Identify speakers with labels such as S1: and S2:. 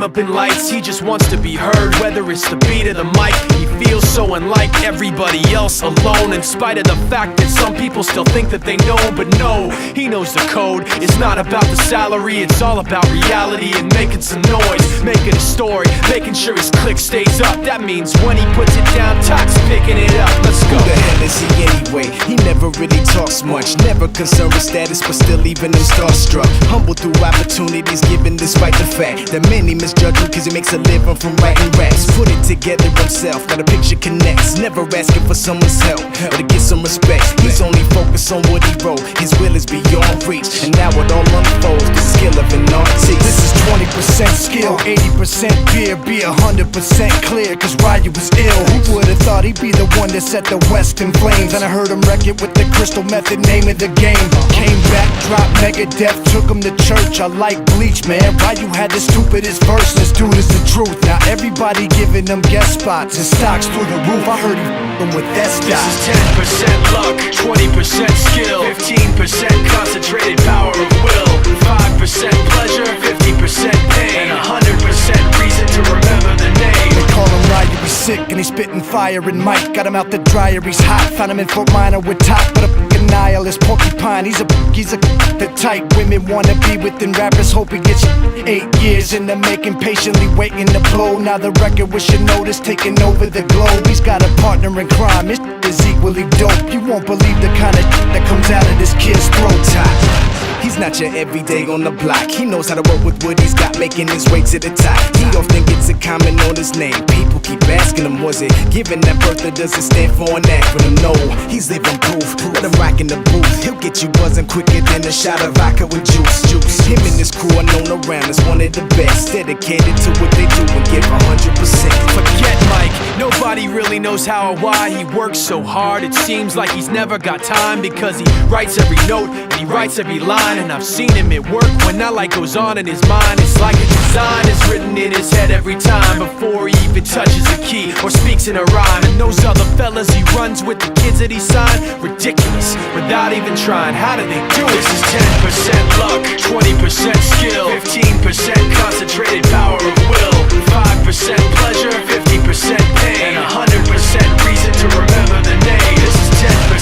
S1: dim up in lights. He just wants to be heard, whether it's the beat of the mic. He feels so unlike everybody else, alone, in spite of the fact that some people still think that they know. But no, he knows the code. It's not about the salary, it's all about reality and making some noise, making a story, making sure his click stays up. That means when he puts it down, Tox picking it up. Let's go.
S2: Who the hell is he anyway? He never really talks much, never concerned with status, but still leaving him starstruck. Humble through opportunities given despite the fact that many misjudge him cause he makes a living from writing raps. Put it together himself, got a picture connects, never asking for someone's help or to get some respect. He's only focused on what he wrote, his will is beyond reach, and now it all unfolds, the skill of an artist.
S3: This is 20% skill, 80% beer, be 100% clear, cause Ryu was ill. Who would've thought he'd be the one that set the West in flames? And I heard him wreck it with the Crystal Method, name of the game. Came back, dropped Megadeth, took him to church. I like Bleach, man. Ryu had the stupidest verse, this dude is the truth. Now everybody giving them guest spots and stocks through the roof. I heard he f***ing with that stock.
S1: This is 10% luck, 20% skill, 15% concentrated power of will, 5% pleasure, 50% pain, and 100% reason to remember the name.
S3: They call him Ryu, he's sick and he's spitting fire. And Mike got him out the dryer, he's hot. Found him in Fort Minor with top, but a f***ing nihilist porcupine. He's the type women wanna be within rappers. Hope he gets 8 years in the making, patiently waiting to blow. Now the record with Shinoda's taking over the globe. He's got a partner in crime, his is equally dope. You won't believe the kind of that comes out of this kid's throat.
S2: He's not your everyday on the block. He knows how to work with what he's got, making his way to the top. He often gets a comment on his name. People keep asking him, was it given that birth or does it stand for an acronym? No, he's living proof. Let him rock in the booth. He'll get you buzzing quicker than a shot of vodka with juice. Him and his crew are known around as one of the best, dedicated to what they do and give 100%.
S1: Forget Mike, nobody really knows how or why he works so hard. It seems like he's never got time, because he writes every note and he writes every line. And I've seen him at work when that light goes on in his mind. It's like a design is written in his head every time, before he even touches a key or speaks in a rhyme. And those other fellas he runs with, the kids that he signed, ridiculous, without even trying. How do they do it? This is 10% luck, 20% skill, 15% concentrated power of will, 5% pleasure, 50% pain, and 100% reason to remember the name. This is 10%